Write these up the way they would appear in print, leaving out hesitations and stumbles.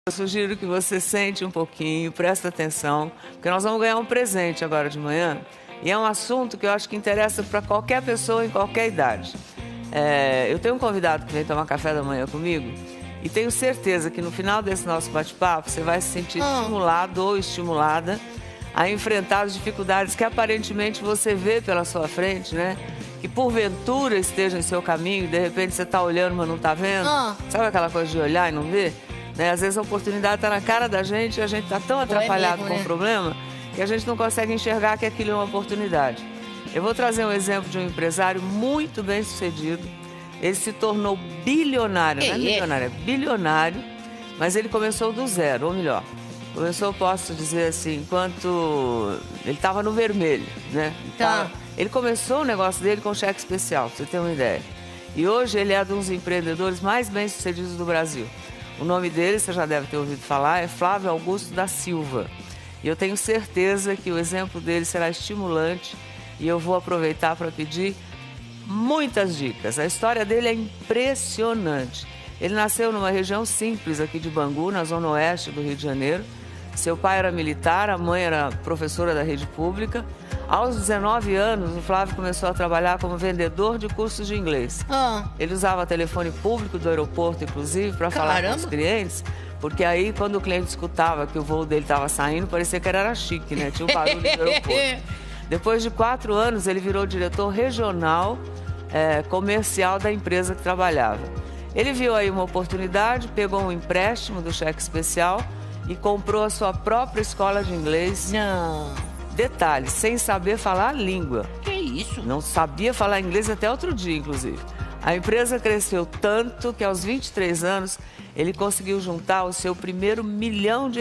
Eu sugiro que você sente um pouquinho, presta atenção, porque nós vamos ganhar um presente agora de manhã. E é um assunto que eu acho que interessa para qualquer pessoa em qualquer idade. Eu tenho um convidado que vem tomar café da manhã comigo e tenho certeza que no final desse nosso bate-papo você vai se sentir estimulado ou estimulada a enfrentar as dificuldades que aparentemente você vê pela sua frente, né? Que porventura esteja em seu caminho e de repente você está olhando, mas não está vendo. Sabe aquela coisa de olhar e não ver? Né? Às vezes a oportunidade está na cara da gente e a gente está tão atrapalhado com o problema que a gente não consegue enxergar que aquilo é uma oportunidade. Eu vou trazer um exemplo de um empresário muito bem sucedido. Ele se tornou bilionário, não é milionário, é bilionário, mas ele começou do zero, ou melhor, começou, posso dizer assim, enquanto ele estava no vermelho, né? Ele começou o negócio dele com cheque especial, pra você ter uma ideia. E hoje ele é um dos empreendedores mais bem-sucedidos do Brasil. O nome dele, você já deve ter ouvido falar, é Flávio Augusto da Silva. E eu tenho certeza que o exemplo dele será estimulante e eu vou aproveitar para pedir muitas dicas. A história dele é impressionante. Ele nasceu numa região simples aqui de Bangu, na zona oeste do Rio de Janeiro. Seu pai era militar, a mãe era professora da rede pública. Aos 19 anos, o Flávio começou a trabalhar como vendedor de cursos de inglês. Ele usava telefone público do aeroporto, inclusive, para falar com os clientes, porque aí, quando o cliente escutava que o voo dele estava saindo, parecia que era chique, né? Tinha um barulho do aeroporto. Depois de 4 anos, ele virou diretor regional comercial da empresa que trabalhava. Ele viu aí uma oportunidade, pegou um empréstimo do cheque especial e comprou a sua própria escola de inglês. Detalhe, sem saber falar a língua. Que isso? Não sabia falar inglês até outro dia, inclusive. A empresa cresceu tanto que aos 23 anos ele conseguiu juntar o seu primeiro R$1 milhão.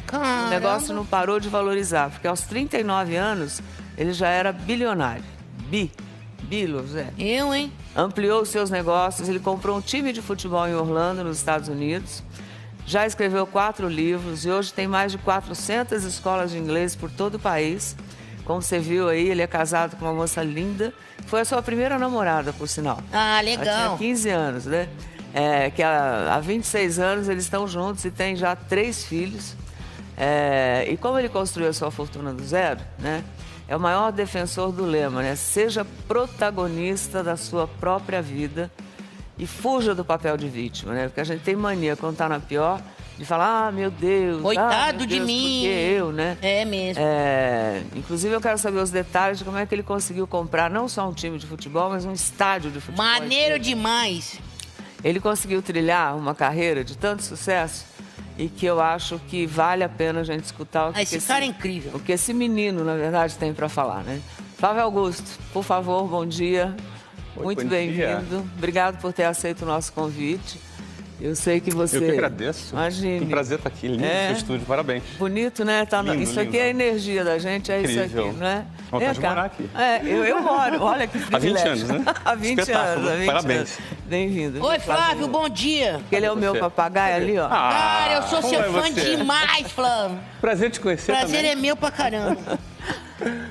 Caramba. O negócio não parou de valorizar, porque aos 39 anos ele já era bilionário. Bilos, Eu, hein? Ampliou os seus negócios, ele comprou um time de futebol em Orlando, nos Estados Unidos. Já escreveu 4 livros e hoje tem mais de 400 escolas de inglês por todo o país. Como você viu aí, ele é casado com uma moça linda. Foi a sua primeira namorada, por sinal. Legal. Ela tinha 15 anos, né? Que há 26 anos eles estão juntos e têm já 3 filhos. E como ele construiu a sua fortuna do zero, né? É o maior defensor do lema, né? Seja protagonista da sua própria vida e fuja do papel de vítima, né? Porque a gente tem mania, quando tá na pior, de falar, meu Deus, coitado meu Deus, de mim. Porque eu, né? É mesmo. Inclusive, eu quero saber os detalhes de como é que ele conseguiu comprar não só um time de futebol, mas um estádio de futebol. Maneiro demais. Ele conseguiu trilhar uma carreira de tanto sucesso e que eu acho que vale a pena a gente escutar o que esse cara é incrível. O que esse menino, na verdade, tem para falar, né? Flávio Augusto, por favor, bom dia. Muito bem-vindo. Obrigado por ter aceito o nosso convite. Eu sei que você... Eu que agradeço. Imagine. Um prazer estar aqui. Lindo seu estúdio, parabéns. Bonito, né? Lindo, isso aqui lindo. é a energia da gente, é Incrível. isso aqui, não é? Vontade de morar aqui. Eu moro. Olha que privilégio. Há 20 anos, né? Há 20 Espetáculo. anos. Parabéns. Bem-vindo. Oi, Flávio, bom dia. Ele é o meu papagaio ali, ó. Cara, eu sou como seu é fã você? demais, Flávio. Prazer te conhecer Prazer também. é meu pra caramba.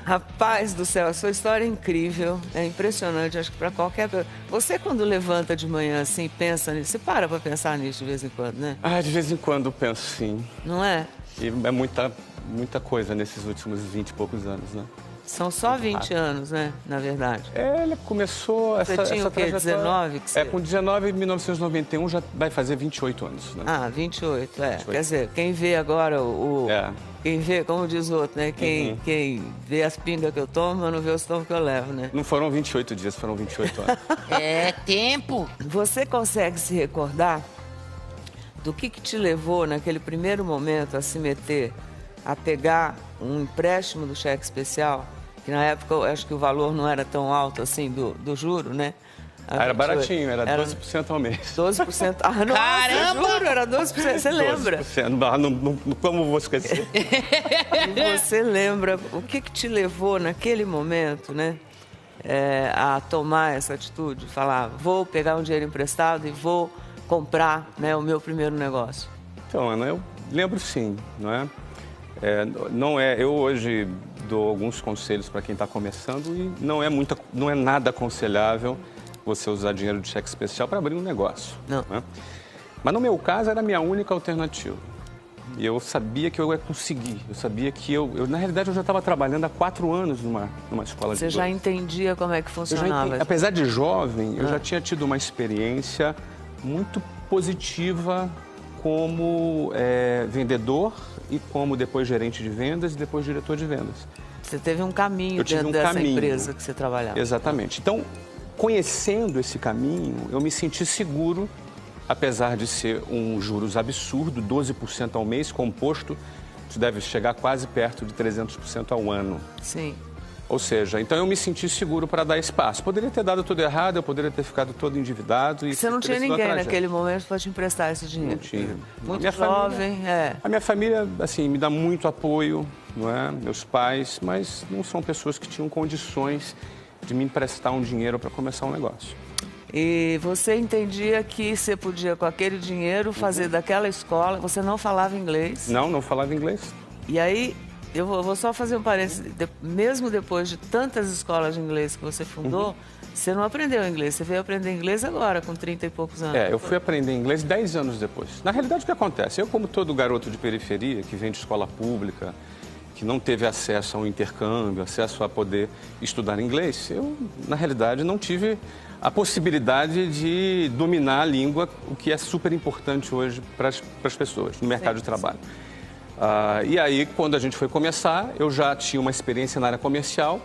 Rapaz do céu, a sua história é incrível, é impressionante, acho que para qualquer pessoa. Você, quando levanta de manhã assim, pensa nisso, você para pensar nisso de vez em quando, né? De vez em quando eu penso sim. Não é? E é muita coisa nesses últimos 20 e poucos anos, né? São só 20 anos, né, na verdade. Ele começou essa Você tinha o quê, 19? Que você... com 19, em 1991, já vai fazer 28 anos, né? 28, 28. Quer dizer, quem vê agora Quem vê, como diz o outro, né? Quem vê as pingas que eu tomo, mas não vê os tomos que eu levo, né? Não foram 28 dias, foram 28 anos. É tempo. Você consegue se recordar do que te levou naquele primeiro momento a se meter, a pegar um empréstimo do cheque especial? Que na época eu acho que o valor não era tão alto assim do juro, né? Era baratinho, era 12% ao mês. 12%. Nossa, Caramba! Juro, era 12%. Você lembra? 12%. Como vou esquecer? E você lembra o que te levou naquele momento, né? A tomar essa atitude? Falar, vou pegar um dinheiro emprestado e vou comprar, né, o meu primeiro negócio. Então, Ana, eu lembro sim, não é? Eu hoje dou alguns conselhos para quem está começando e não é nada aconselhável você usar dinheiro de cheque especial para abrir um negócio. Não. Né? Mas no meu caso era a minha única alternativa. E eu sabia que eu ia conseguir. Eu sabia que na realidade, eu já estava trabalhando há 4 anos numa escola de Você inglês. já entendia como é que funcionava? Apesar de jovem, eu já tinha tido uma experiência muito positiva como vendedor e como depois gerente de vendas e depois diretor de vendas. Você teve um caminho Eu tive dentro um dessa caminho. empresa que você trabalhava. Exatamente. Então, conhecendo esse caminho, eu me senti seguro, apesar de ser um juros absurdo, 12% ao mês, composto, isso deve chegar quase perto de 300% ao ano. Sim. Ou seja, então eu me senti seguro para dar espaço. Poderia ter dado tudo errado, eu poderia ter ficado todo endividado. E Você não tinha teria sido uma ninguém tragédia. naquele momento para te emprestar esse dinheiro. Não tinha. Muito Minha jovem, A minha família, assim, me dá muito apoio, não é? Meus pais, mas não são pessoas que tinham condições de me emprestar um dinheiro para começar um negócio. E você entendia que você podia, com aquele dinheiro, fazer daquela escola... Você não falava inglês. Não falava inglês. E aí, eu vou só fazer um parênteses. Mesmo depois de tantas escolas de inglês que você fundou, você não aprendeu inglês. Você veio aprender inglês agora, com 30 e poucos anos. Eu fui aprender inglês 10 anos depois. Na realidade, o que acontece? Eu, como todo garoto de periferia, que vem de escola pública, que não teve acesso ao intercâmbio, acesso a poder estudar inglês, eu, na realidade, não tive a possibilidade de dominar a língua, o que é super importante hoje para as pessoas no mercado de trabalho. E aí, quando a gente foi começar, eu já tinha uma experiência na área comercial.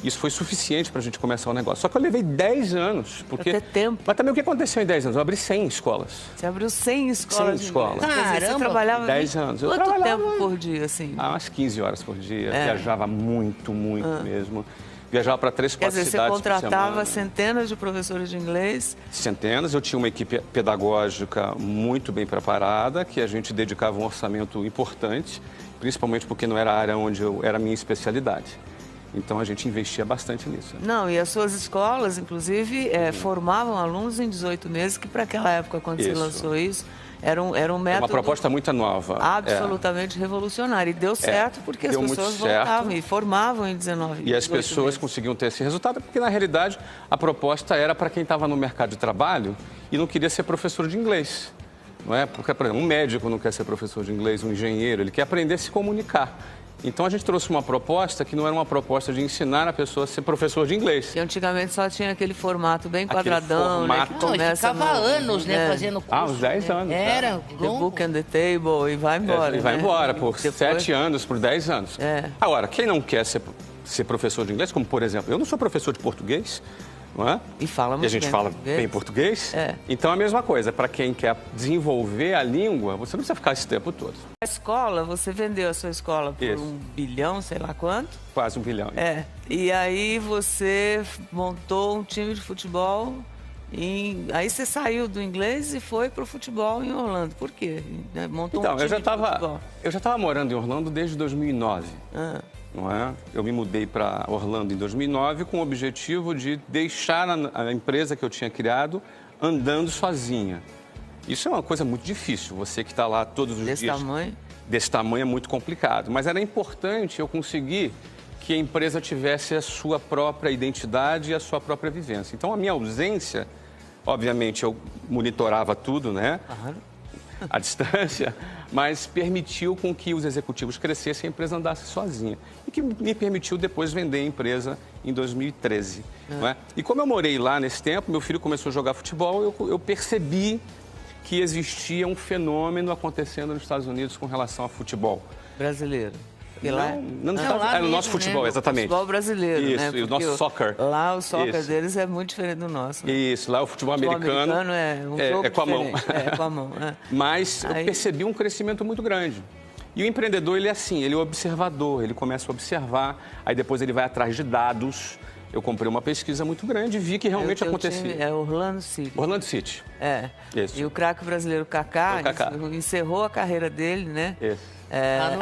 Isso foi suficiente para a gente começar o negócio. Só que eu levei 10 anos. Porque... Pra ter tempo. Mas também o que aconteceu em 10 anos? Eu abri 100 escolas. Você abriu 100 escolas. 100 escolas. Quer dizer, você Caramba! trabalhava 10 anos. Eu Quanto trabalhava tempo por dia, assim? Umas 15 horas por dia. Viajava muito mesmo. Viajava para 3, 4 Quer dizer, cidades você por semana. contratava centenas de professores de inglês. Centenas. Eu tinha uma equipe pedagógica muito bem preparada, que a gente dedicava um orçamento importante, principalmente porque não era a área onde era a minha especialidade. Então, a gente investia bastante nisso. Não, e as suas escolas, inclusive, formavam alunos em 18 meses, que para aquela época, quando você lançou isso, era um método... É uma proposta muito nova. Absolutamente revolucionário. E deu certo porque as pessoas voltavam e formavam em 19 E as pessoas meses. conseguiam ter esse resultado, porque, na realidade, a proposta era para quem estava no mercado de trabalho e não queria ser professor de inglês. Não é? Porque, por exemplo, um médico não quer ser professor de inglês, um engenheiro, ele quer aprender a se comunicar. Então, a gente trouxe uma proposta que não era uma proposta de ensinar a pessoa a ser professor de inglês. E antigamente só tinha aquele formato bem quadradão, formato. né? Que Não, e começa ficava anos, né, fazendo curso. Uns 10 né? anos. Era, The Book and the Table e vai embora. E vai né? embora por Depois- 7 anos, por 10 anos. Agora, quem não quer ser professor de inglês, como por exemplo, eu não sou professor de português, não é? E fala muito E a gente bem fala português. bem português. Então, a mesma coisa, para quem quer desenvolver a língua, você não precisa ficar esse tempo todo. A escola, você vendeu a sua escola por Isso. 1 bilhão, sei lá quanto. Quase 1 bilhão. E aí você montou um time de futebol. Aí você saiu do inglês e foi para o futebol em Orlando. Por quê? Montou um Então, time eu já de futebol. estava morando em Orlando desde 2009. Não é? Eu me mudei para Orlando em 2009 com o objetivo de deixar a empresa que eu tinha criado andando sozinha. Isso é uma coisa muito difícil. Você que está lá todos os Desse dias. tamanho? Desse tamanho é muito complicado. Mas era importante eu conseguir que a empresa tivesse a sua própria identidade e a sua própria vivência. Então, a minha ausência, obviamente, eu monitorava tudo, né? À distância, mas permitiu com que os executivos crescessem e a empresa andasse sozinha. E que me permitiu depois vender a empresa em 2013. Não é? E como eu morei lá nesse tempo, meu filho começou a jogar futebol, eu percebi que existia um fenômeno acontecendo nos Estados Unidos com relação a futebol. Brasileiro. Não, lá era o mesmo, nosso futebol, né? exatamente. Futebol brasileiro, Isso, né? e o Porque nosso soccer. Lá o soccer Isso. deles é muito diferente do nosso. Né? Isso, lá o futebol O futebol americano é um jogo com a mão. diferente. É com a mão. Mas Aí- eu percebi um crescimento muito grande. E o empreendedor, ele é assim, ele é observador, ele começa a observar, aí depois ele vai atrás de dados. Eu comprei uma pesquisa muito grande e vi que realmente Aí o teu acontecia. time é Orlando City. Orlando City. Isso. E o craque brasileiro Kaká, O Kaká. encerrou a carreira dele, né? Isso.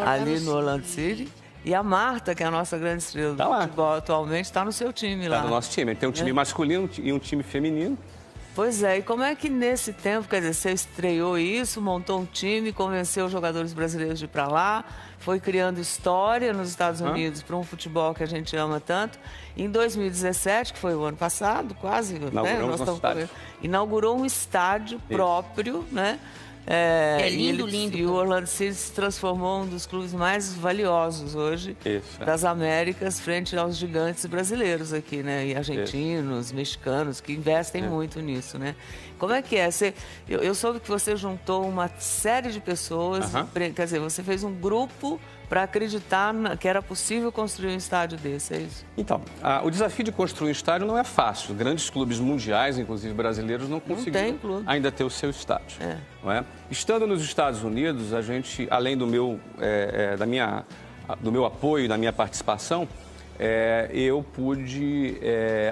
Ali no Orlando City. E a Marta, que é a nossa grande estrela Tá do lá. futebol atualmente, está no seu time lá. Tá no nosso time. Ele tem um time masculino e um time feminino. Pois é, e como é que nesse tempo, quer dizer, você estreou isso, montou um time, convenceu os jogadores brasileiros de ir para lá, foi criando história nos Estados Unidos para um futebol que a gente ama tanto. Em 2017, que foi o ano passado, quase, inaugurou um estádio próprio, né? É lindo, lindo. E o Orlando City se transformou em um dos clubes mais valiosos hoje das Américas, frente aos gigantes brasileiros aqui, né? E argentinos, mexicanos, que investem muito nisso, né? Como é que é? Eu soube que você juntou uma série de pessoas, quer dizer, você fez um grupo para acreditar que era possível construir um estádio desse, é isso? Então, o desafio de construir um estádio não é fácil. Grandes clubes mundiais, inclusive brasileiros, não conseguiram ainda ter o seu estádio. Não é? Estando nos Estados Unidos, a gente, além do meu apoio, da minha participação, eu pude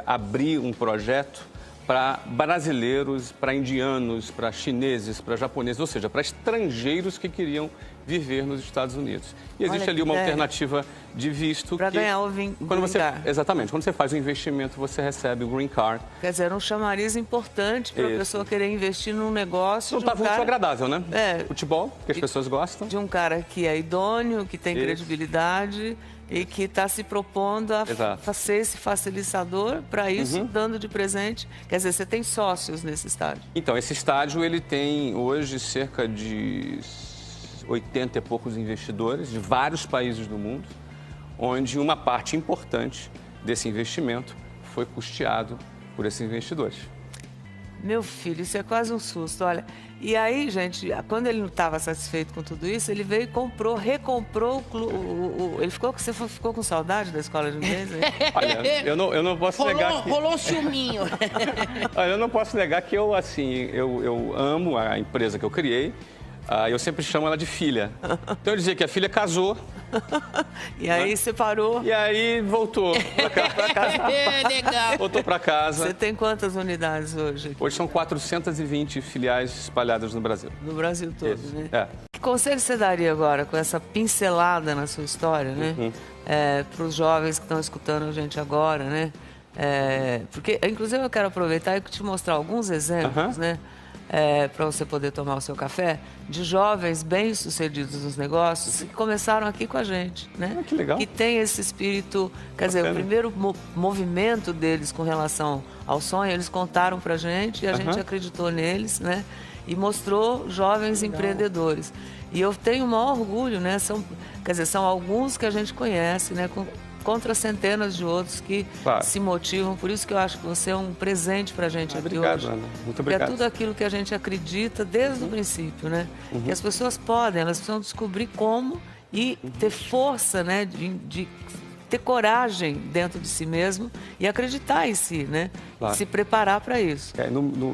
abrir um projeto para brasileiros, para indianos, para chineses, para japoneses, ou seja, para estrangeiros que queriam viver nos Estados Unidos. E existe ali uma alternativa de visto para ganhar o green card. Exatamente. Quando você faz o investimento, você recebe o green card. Quer dizer, era um chamariz importante para a pessoa querer investir num negócio. Não estava muito agradável, né? Futebol, que as pessoas gostam. De um cara que é idôneo, que tem credibilidade e que está se propondo a ser esse facilitador para isso, dando de presente. Quer dizer, você tem sócios nesse estádio. Então, esse estádio ele tem hoje cerca de 80 e poucos investidores de vários países do mundo, onde uma parte importante desse investimento foi custeado por esses investidores. Meu filho, isso é quase um susto, olha. E aí, gente, quando ele não estava satisfeito com tudo isso, ele veio e recomprou o clube. Você ficou com saudade da escola de inglês? Olha, eu não posso negar que... Rolou um ciúminho. Olha, eu não posso negar que eu amo a empresa que eu criei. Eu sempre chamo ela de filha. Então eu dizia que a filha casou. E aí separou. E aí voltou para casa. Legal. Voltou para casa. Você tem quantas unidades hoje? Hoje são 420 filiais espalhadas no Brasil. No Brasil todo, né? Que conselho você daria agora com essa pincelada na sua história, né? Para os jovens que estão escutando a gente agora, né? Porque, inclusive, eu quero aproveitar e te mostrar alguns exemplos, né? Para você poder tomar o seu café, de jovens bem-sucedidos nos negócios que começaram aqui com a gente, né? Que legal. Que tem esse espírito, quer dizer, o primeiro movimento deles com relação ao sonho, eles contaram para a gente e a gente acreditou neles, né? E mostrou jovens empreendedores. E eu tenho o maior orgulho, né? São alguns que a gente conhece, né? Contra centenas de outros que se motivam. Por isso que eu acho que você é um presente para a gente aqui hoje. Ana. Muito obrigado. Porque é tudo aquilo que a gente acredita desde o princípio, né? Que as pessoas elas precisam descobrir como e ter força, né? De ter coragem dentro de si mesmo e acreditar em si, né? Se preparar para isso.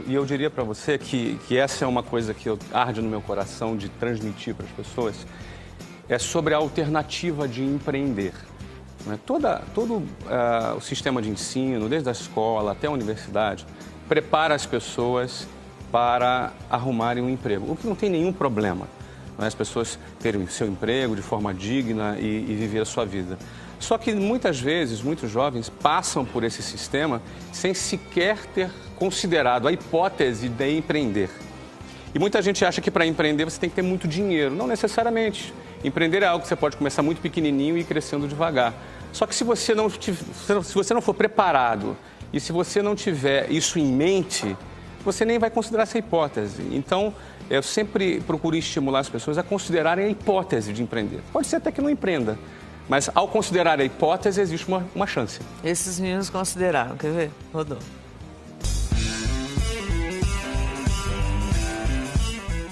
E eu diria para você que essa é uma coisa que arde no meu coração de transmitir para as pessoas, é sobre a alternativa de empreender. Todo o sistema de ensino, desde a escola até a universidade, prepara as pessoas para arrumarem um emprego, o que não tem nenhum problema. As pessoas terem o seu emprego de forma digna e viver a sua vida. Só que muitas vezes, muitos jovens passam por esse sistema sem sequer ter considerado a hipótese de empreender. E muita gente acha que para empreender você tem que ter muito dinheiro. Não necessariamente. Empreender é algo que você pode começar muito pequenininho e ir crescendo devagar. Só que se você não for preparado e se você não tiver isso em mente, você nem vai considerar essa hipótese. Então, eu sempre procuro estimular as pessoas a considerarem a hipótese de empreender. Pode ser até que não empreenda, mas ao considerar a hipótese, existe uma chance. Esses meninos consideraram, quer ver? Rodou.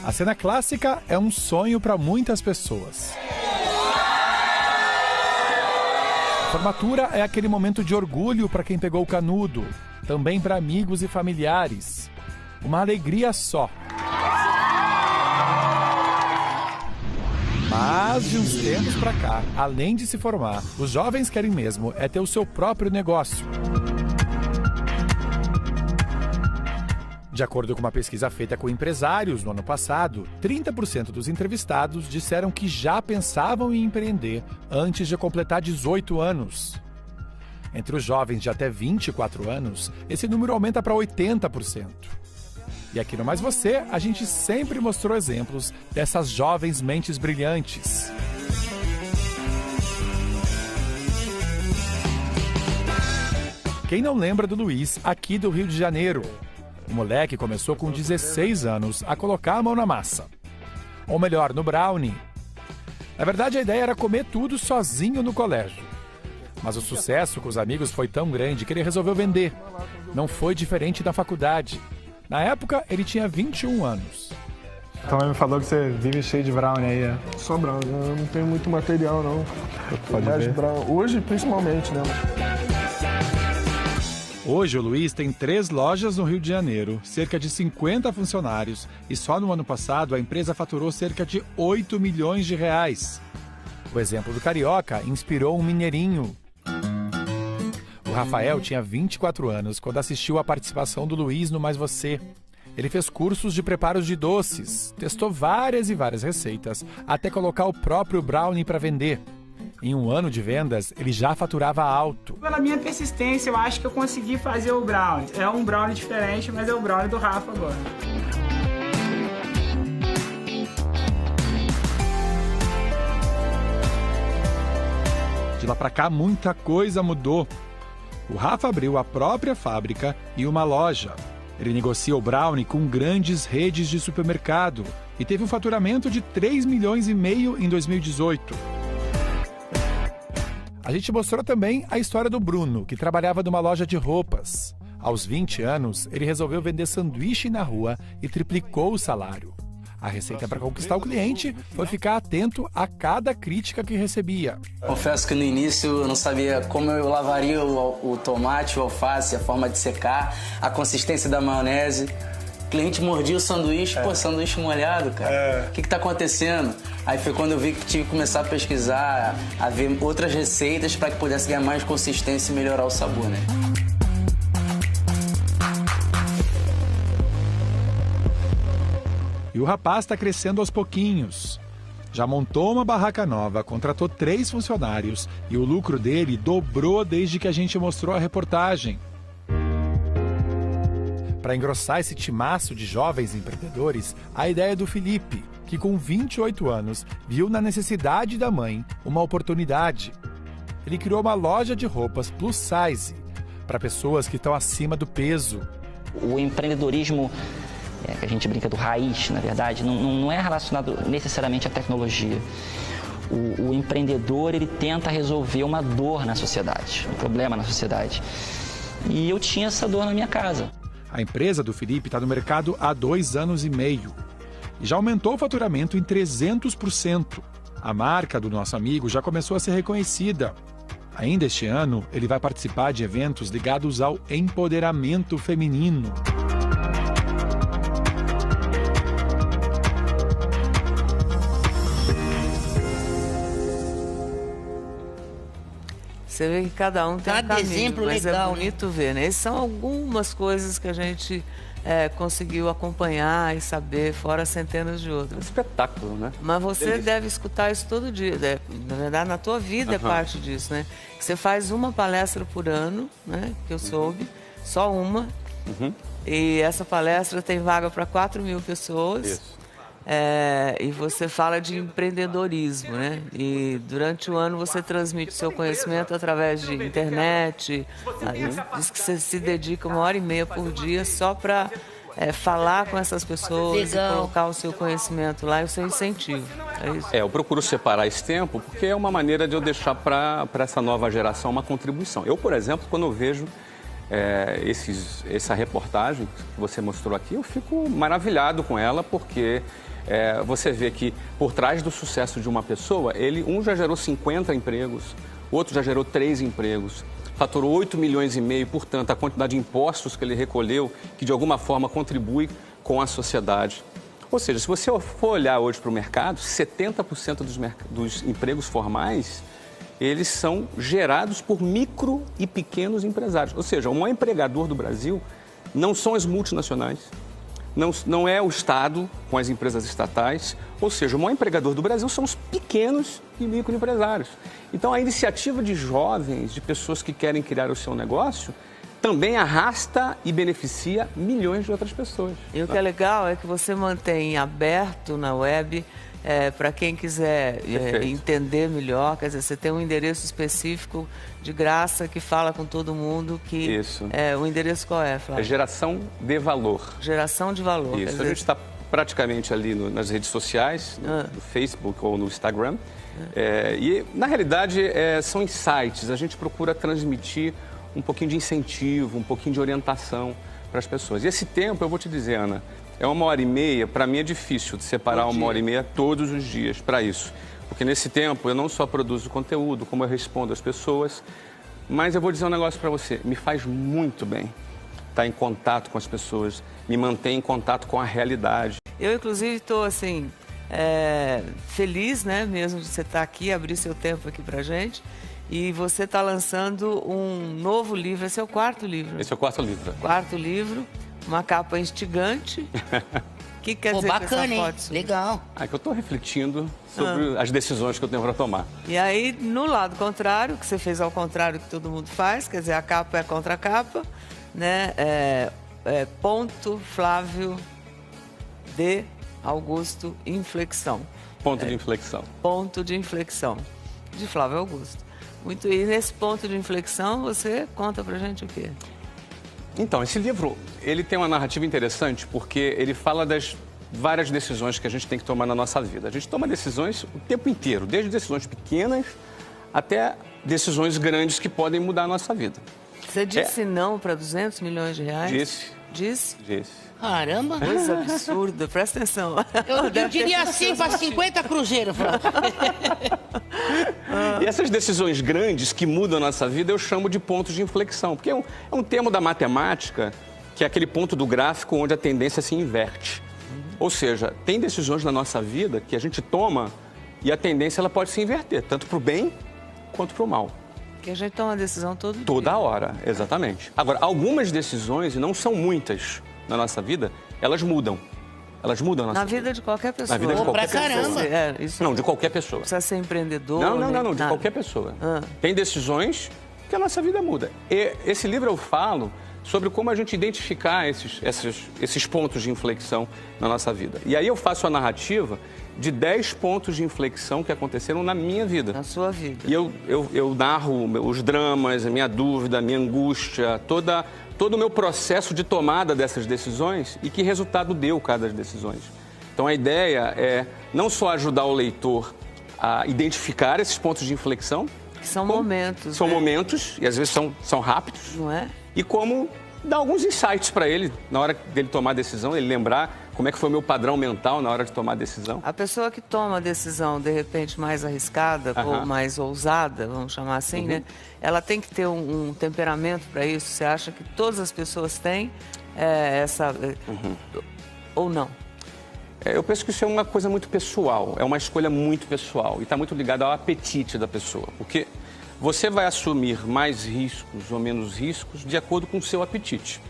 A cena clássica é um sonho para muitas pessoas. A formatura é aquele momento de orgulho para quem pegou o canudo, também para amigos e familiares. Uma alegria só. Mas de uns tempos para cá, além de se formar, os jovens querem mesmo ter o seu próprio negócio. De acordo com uma pesquisa feita com empresários no ano passado, 30% dos entrevistados disseram que já pensavam em empreender antes de completar 18 anos. Entre os jovens de até 24 anos, esse número aumenta para 80%. E aqui no Mais Você, a gente sempre mostrou exemplos dessas jovens mentes brilhantes. Quem não lembra do Luiz, aqui do Rio de Janeiro? O moleque começou com 16 anos a colocar a mão na massa. Ou melhor, no brownie. Na verdade, a ideia era comer tudo sozinho no colégio. Mas o sucesso com os amigos foi tão grande que ele resolveu vender. Não foi diferente da faculdade. Na época, ele tinha 21 anos. Então ele me falou que você vive cheio de brownie aí, é? Só brownie, eu não tenho muito material, não. Pode Mais ver. brownie. Hoje, principalmente, né? Hoje, o Luiz tem 3 lojas no Rio de Janeiro, cerca de 50 funcionários e só no ano passado a empresa faturou cerca de 8 milhões de reais. O exemplo do carioca inspirou um mineirinho. O Rafael tinha 24 anos quando assistiu à participação do Luiz no Mais Você. Ele fez cursos de preparos de doces, testou várias e várias receitas, até colocar o próprio brownie para vender. Em um ano de vendas, ele já faturava alto. Pela minha persistência, eu acho que eu consegui fazer o brownie. É um brownie diferente, mas é o brownie do Rafa agora. De lá para cá, muita coisa mudou. O Rafa abriu a própria fábrica e uma loja. Ele negocia o brownie com grandes redes de supermercado e teve um faturamento de 3,5 milhões em 2018. A gente mostrou também a história do Bruno, que trabalhava numa loja de roupas. Aos 20 anos, ele resolveu vender sanduíche na rua e triplicou o salário. A receita para conquistar o cliente foi ficar atento a cada crítica que recebia. Confesso que no início eu não sabia como eu lavaria o tomate, o alface, a forma de secar, a consistência da maionese. O cliente mordia o sanduíche, pô, sanduíche molhado, cara. O que tá acontecendo? Aí foi quando eu vi que tive que começar a pesquisar, a ver outras receitas para que pudesse ganhar mais consistência e melhorar o sabor, né? E o rapaz está crescendo aos pouquinhos. Já montou uma barraca nova, contratou 3 funcionários e o lucro dele dobrou desde que a gente mostrou a reportagem. Para engrossar esse timaço de jovens empreendedores, a ideia é do Felipe, que com 28 anos viu na necessidade da mãe uma oportunidade. Ele criou uma loja de roupas plus size para pessoas que estão acima do peso. O empreendedorismo, que a gente brinca do raiz, na verdade, não é relacionado necessariamente à tecnologia. O empreendedor, ele tenta resolver uma dor na sociedade, um problema na sociedade. E eu tinha essa dor na minha casa. A empresa do Felipe está no mercado há 2 anos e meio e já aumentou o faturamento em 300%. A marca do nosso amigo já começou a ser reconhecida. Ainda este ano, ele vai participar de eventos ligados ao empoderamento feminino. Você vê que cada um tem um Cada caminho, exemplo mas legal, é bonito ver, né? Essas são algumas coisas que a gente conseguiu acompanhar e saber, fora centenas de outras. Espetáculo, né? Mas você deve escutar isso todo dia, né? Na verdade, na tua vida é parte disso, né? Você faz uma palestra por ano, né? Que eu soube, só uma. E essa palestra tem vaga para 4.000 pessoas. Isso. E você fala de empreendedorismo, né? E durante o ano você transmite seu conhecimento através de internet. Diz que você se dedica 1h30 por dia só para falar com essas pessoas e colocar o seu conhecimento lá e o seu incentivo. É isso? Eu procuro separar esse tempo porque é uma maneira de eu deixar para essa nova geração uma contribuição. Eu, por exemplo, quando eu vejo essa reportagem que você mostrou aqui, eu fico maravilhado com ela porque você vê que por trás do sucesso de uma pessoa, um já gerou 50 empregos, outro já gerou 3 empregos, faturou 8,5 milhões, portanto, a quantidade de impostos que ele recolheu, que de alguma forma contribui com a sociedade. Ou seja, se você for olhar hoje para o mercado, 70% dos empregos formais, eles são gerados por micro e pequenos empresários. Ou seja, o maior empregador do Brasil não são as multinacionais, não é o Estado com as empresas estatais, ou seja, o maior empregador do Brasil são os pequenos e microempresários. Então, a iniciativa de jovens, de pessoas que querem criar o seu negócio, também arrasta e beneficia milhões de outras pessoas. E o que é legal é que você mantém aberto na web para quem quiser entender melhor. Quer dizer, você tem um endereço específico de graça que fala com todo mundo. Isso. O endereço qual é, Flávio? É Geração de Valor. Geração de Valor. Isso. A gente está praticamente ali nas redes sociais, no Facebook ou no Instagram. E, na realidade, são insights. A gente procura transmitir um pouquinho de incentivo, um pouquinho de orientação para as pessoas. E esse tempo, eu vou te dizer, Ana, é 1h30. Para mim é difícil de separar 1h30 todos os dias para isso. Porque nesse tempo eu não só produzo conteúdo, como eu respondo às pessoas. Mas eu vou dizer um negócio para você, me faz muito bem estar em contato com as pessoas, me mantém em contato com a realidade. Eu, inclusive, estou, assim, feliz, né, mesmo de você estar aqui, abrir seu tempo aqui pra gente. E você está lançando um novo livro, esse é o 4º livro. Esse é o 4º livro. 4º livro, uma capa instigante. O que quer dizer bacana, com essa foto? Hein? Legal. É que eu estou refletindo sobre as decisões que eu tenho para tomar. E aí, no lado contrário, que você fez ao contrário que todo mundo faz, quer dizer, a capa é contra a capa, né? Ponto Flávio de Augusto Inflexão. Ponto de inflexão. Ponto de inflexão, de Flávio Augusto. Muito. E nesse ponto de inflexão, você conta pra gente o quê? Então, esse livro, ele tem uma narrativa interessante porque ele fala das várias decisões que a gente tem que tomar na nossa vida. A gente toma decisões o tempo inteiro, desde decisões pequenas até decisões grandes que podem mudar a nossa vida. Você disse não para 200 milhões de reais? Disse. Disse? Caramba. Coisa absurda, presta atenção. Eu diria assim para 50 cruzeiros. E essas decisões grandes que mudam a nossa vida, eu chamo de pontos de inflexão. Porque é um termo da matemática, que é aquele ponto do gráfico onde a tendência se inverte. Ou seja, tem decisões na nossa vida que a gente toma e a tendência ela pode se inverter, tanto para o bem quanto para o mal. Que a gente toma uma decisão todo dia. Toda hora, exatamente. Agora, algumas decisões, e não são muitas na nossa vida, elas mudam. Elas mudam a nossa vida. Na vida de qualquer pessoa. Na vida de qualquer pessoa. Caramba. Não, de qualquer pessoa. Precisa ser empreendedor. Não, de qualquer pessoa. Tem decisões que a nossa vida muda. E esse livro eu falo sobre como a gente identificar esses pontos de inflexão na nossa vida. E aí eu faço a narrativa de 10 pontos de inflexão que aconteceram na minha vida. Na sua vida. E eu narro os dramas, a minha dúvida, a minha angústia, todo o meu processo de tomada dessas decisões e que resultado deu cada das decisões. Então a ideia é não só ajudar o leitor a identificar esses pontos de inflexão. Que são momentos. São momentos, e às vezes são rápidos. Não é? E como dar alguns insights para ele na hora dele tomar a decisão, ele lembrar como é que foi o meu padrão mental na hora de tomar a decisão. A pessoa que toma a decisão, de repente, mais arriscada ou mais ousada, vamos chamar assim, né? Ela tem que ter um temperamento para isso? Você acha que todas as pessoas têm ou não? Eu penso que isso é uma coisa muito pessoal, é uma escolha muito pessoal e está muito ligado ao apetite da pessoa. Porque você vai assumir mais riscos ou menos riscos de acordo com o seu apetite.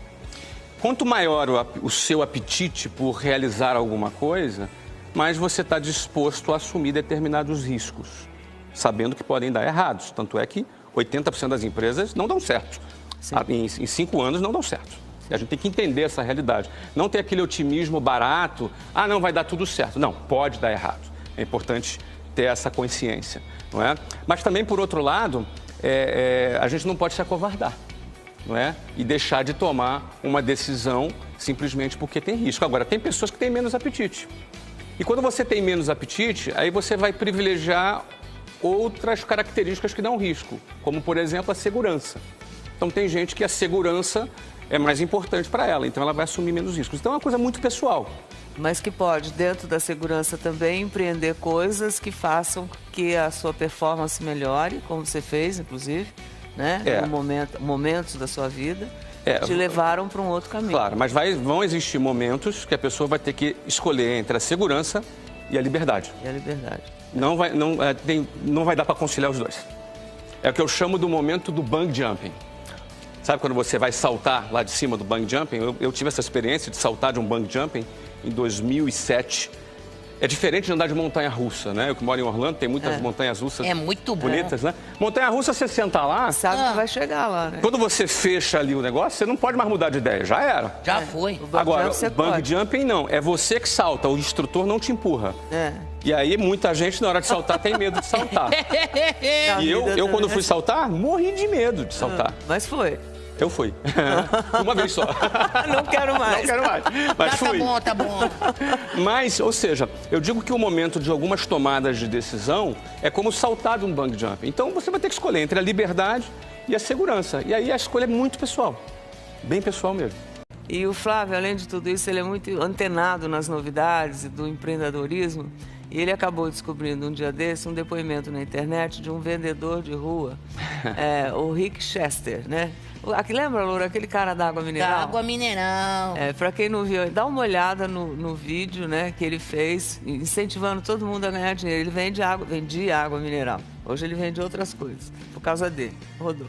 Quanto maior o seu apetite por realizar alguma coisa, mais você está disposto a assumir determinados riscos, sabendo que podem dar errados. Tanto é que 80% das empresas não dão certo. Em 5 anos não dão certo. E a gente tem que entender essa realidade. Não ter aquele otimismo barato, não vai dar tudo certo. Não, pode dar errado. É importante ter essa consciência, não é? Mas também, por outro lado, a gente não pode se acovardar. Não é? E deixar de tomar uma decisão simplesmente porque tem risco. Agora, tem pessoas que têm menos apetite. E quando você tem menos apetite, aí você vai privilegiar outras características que dão risco, como, por exemplo, a segurança. Então, tem gente que a segurança é mais importante para ela, então ela vai assumir menos riscos. Então, é uma coisa muito pessoal. Mas que pode, dentro da segurança também, empreender coisas que façam que a sua performance melhore, como você fez, inclusive, né? Momentos da sua vida te levaram para um outro caminho. Claro, mas vão existir momentos que a pessoa vai ter que escolher entre a segurança e a liberdade. E a liberdade. Não vai dar para conciliar os dois. É o que eu chamo do momento do bungee jumping. Sabe quando você vai saltar lá de cima do bungee jumping? Eu tive essa experiência de saltar de um bungee jumping em 2007. É diferente de andar de montanha-russa, né? Eu que moro em Orlando, tem muitas montanhas-russas bonitas, né? Montanha-russa, você senta lá... Sabe que vai chegar lá, né? Quando você fecha ali o negócio, você não pode mais mudar de ideia. Já era. Já foi. Agora, o bungee jumping não. É você que salta, o instrutor não te empurra. E aí, muita gente, na hora de saltar, tem medo de saltar. E eu, quando fui saltar, morri de medo de saltar. Mas foi. Eu fui. Uma vez só. Não quero mais. Não quero mais. Mas fui. Tá bom. Mas, ou seja, eu digo que o momento de algumas tomadas de decisão é como saltar de um bungee jump. Então, você vai ter que escolher entre a liberdade e a segurança. E aí, a escolha é muito pessoal. Bem pessoal mesmo. E o Flávio, além de tudo isso, ele é muito antenado nas novidades do empreendedorismo. E ele acabou descobrindo um dia desse um depoimento na internet de um vendedor de rua, o Rick Chester, né? Lembra, Loura, aquele cara da água mineral? Da água mineral. Para quem não viu, dá uma olhada no vídeo, né, que ele fez, incentivando todo mundo a ganhar dinheiro. Ele vendia água mineral. Hoje ele vende outras coisas, por causa dele. Rodou.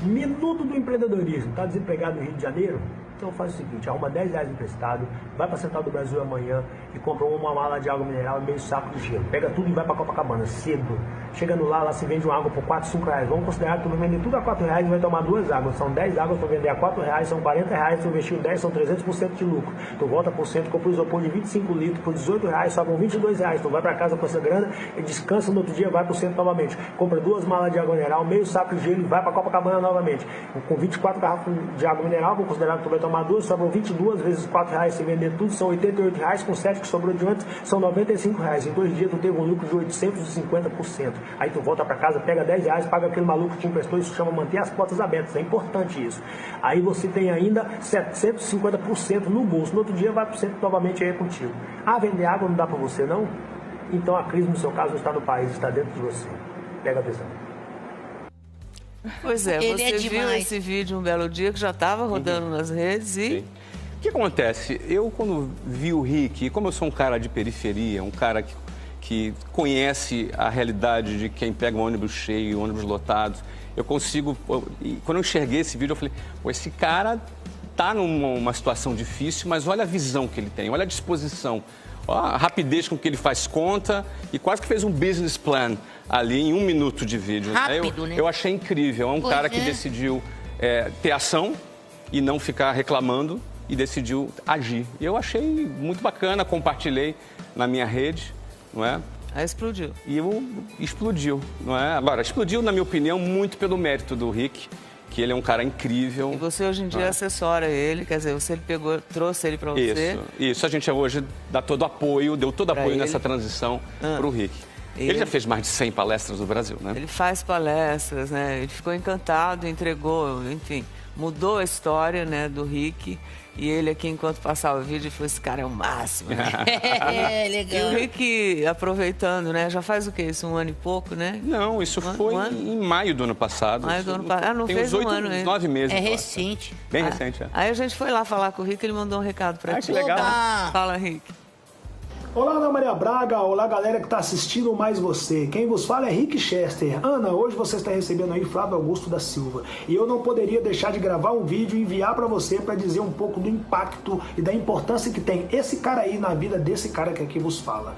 Minuto do empreendedorismo. Está desempregado no Rio de Janeiro? Então faz o seguinte, arruma R$10 emprestado, vai para a Central do Brasil amanhã e compra uma mala de água mineral e meio saco de gelo. Pega tudo e vai para Copacabana, cedo. Chegando lá se vende uma água por R$4, R$5. Vamos considerar que tu vai vender tudo a R$4 e vai tomar 2 águas. São 10 águas para vender a R$4, são R$40, tu investiu 10, são 300% de lucro. Tu volta por cento, compra o isopor de 25 litros por R$18, sobram R$22. Tu vai para casa com essa grana e descansa no outro dia, vai por cento novamente. Compra 2 malas de água mineral, meio saco de gelo e vai para Copacabana novamente. Com 24 garrafas de água mineral, vamos considerar que tu vai tomar 2, sobram 22 vezes R$4, se vender tudo, são R$88, com 7 que sobrou de antes, são R$95. Em 2 dias tu teve um lucro de 850%. Aí tu volta para casa, pega R$10, paga aquele maluco que te emprestou, isso chama manter as portas abertas, é importante isso. Aí você tem ainda 750% no bolso, no outro dia vai por cento novamente aí contigo. Vender água não dá para você não? Então a crise no seu caso não está no país, está dentro de você. Pega a visão. Pois é, você viu esse vídeo um belo dia que já estava rodando nas redes e... O que acontece? Eu, quando vi o Rick, como eu sou um cara de periferia, um cara que conhece a realidade de quem pega um ônibus cheio, um ônibus lotado, eu consigo... Quando eu enxerguei esse vídeo, eu falei, esse cara tá numa situação difícil, mas olha a visão que ele tem, olha a disposição, olha a rapidez com que ele faz conta e quase que fez um business plan ali em 1 minuto de vídeo. Rápido, né? Eu achei incrível. É um cara que decidiu ter ação e não ficar reclamando e decidiu agir. E eu achei muito bacana, compartilhei na minha rede, não é? Aí explodiu. E explodiu, não é? Agora, explodiu, na minha opinião, muito pelo mérito do Rick, que ele é um cara incrível. E você hoje em dia assessora ele, quer dizer, você trouxe ele para você. Isso, a gente hoje dá todo apoio, deu todo apoio nessa transição para o Rick. Ele já fez mais de 100 palestras no Brasil, né? Ele faz palestras, né? Ele ficou encantado, entregou, enfim, mudou a história, né, do Rick. E ele aqui, enquanto passava o vídeo, falou, esse cara é o máximo, né? Legal. E o Rick, aproveitando, né? Já faz o quê? Isso, 1 ano e pouco, né? Não, isso foi em maio do ano passado. Maio do ano passado. Não tem fez uns 8, 9 meses. É recente. Bem recente, Aí a gente foi lá falar com o Rick, ele mandou um recado pra ti. Que legal. Fala, Rick. Olá, Ana Maria Braga, olá galera que está assistindo Mais Você. Quem vos fala é Rick Chester. Ana, hoje você está recebendo aí Flávio Augusto da Silva. E eu não poderia deixar de gravar um vídeo e enviar para você para dizer um pouco do impacto e da importância que tem esse cara aí na vida desse cara que aqui vos fala.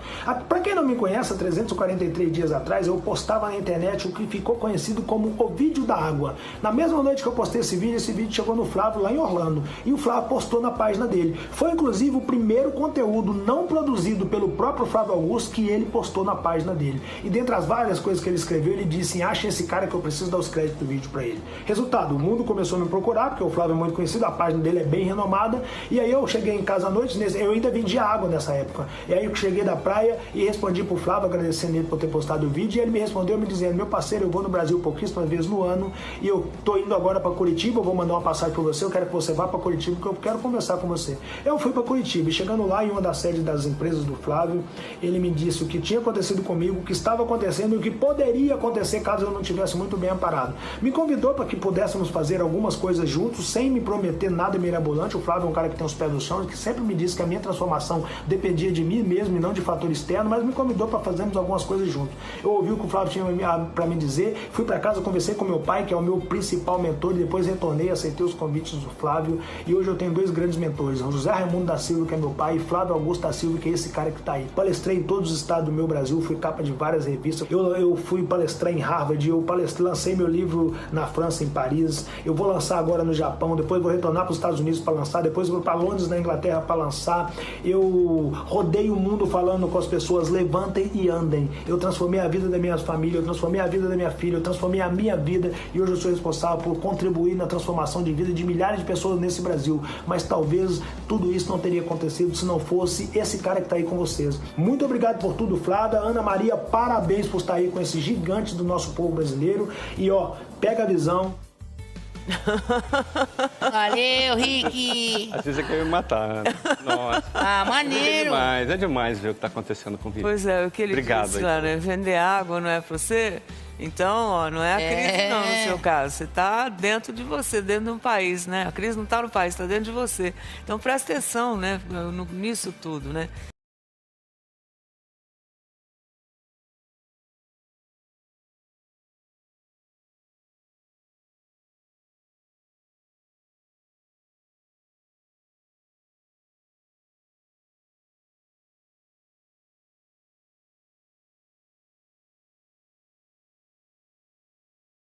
Para quem não me conhece, há 343 dias atrás eu postava na internet o que ficou conhecido como o vídeo da água. Na mesma noite que eu postei esse vídeo chegou no Flávio lá em Orlando. E o Flávio postou na página dele. Foi inclusive o primeiro conteúdo não produzido pelo próprio Flávio Augusto que ele postou na página dele. E dentre as várias coisas que ele escreveu, ele disse, achem esse cara que eu preciso dar os créditos do vídeo para ele. Resultado, o mundo começou a me procurar, porque o Flávio é muito conhecido, a página dele é bem renomada, e aí eu cheguei em casa à noite, eu ainda vendia água nessa época. E aí eu cheguei da praia e respondi pro Flávio, agradecendo ele por ter postado o vídeo, e ele me respondeu me dizendo, meu parceiro, eu vou no Brasil pouquíssimas vezes no ano, e eu tô indo agora para Curitiba, eu vou mandar uma passagem para você, eu quero que você vá para Curitiba, porque eu quero conversar com você. Eu fui para Curitiba, e chegando lá em uma das sedes das empresas do Flávio, ele me disse o que tinha acontecido comigo, o que estava acontecendo e o que poderia acontecer caso eu não estivesse muito bem amparado. Me convidou para que pudéssemos fazer algumas coisas juntos, sem me prometer nada mirabolante. O Flávio é um cara que tem os pés no chão, que sempre me disse que a minha transformação dependia de mim mesmo e não de fator externo, mas me convidou para fazermos algumas coisas juntos. Eu ouvi o que o Flávio tinha para me dizer, fui para casa, conversei com meu pai, que é o meu principal mentor, e depois retornei, aceitei os convites do Flávio, e hoje eu tenho 2 grandes mentores, o José Raimundo da Silva, que é meu pai, e Flávio Augusto da Silva, que é esse cara cara que tá aí. Palestrei em todos os estados do meu Brasil, fui capa de várias revistas. Eu fui palestrar em Harvard, lancei meu livro na França, em Paris. Eu vou lançar agora no Japão, depois vou retornar para os Estados Unidos para lançar, depois vou para Londres, na Inglaterra, para lançar. Eu rodei o mundo falando com as pessoas, levantem e andem. Eu transformei a vida da minha família, eu transformei a vida da minha filha, eu transformei a minha vida e hoje eu sou responsável por contribuir na transformação de vida de milhares de pessoas nesse Brasil. Mas talvez tudo isso não teria acontecido se não fosse esse cara que está aí com vocês. Muito obrigado por tudo, Flávia. Ana Maria, parabéns por estar aí com esse gigante do nosso povo brasileiro. E ó, pega a visão. Valeu, Rick. Às vezes você quer me matar, Ana. Nossa. Ah, maneiro. É demais ver o que está acontecendo com o Rick. Pois é, o que ele Obrigado, disse lá, né? Vender água não é para você? Então, ó, não é a crise não, no seu caso. Você está dentro de você, dentro de um país, né? A crise não está no país, está dentro de você. Então, presta atenção, né? Nisso tudo, né?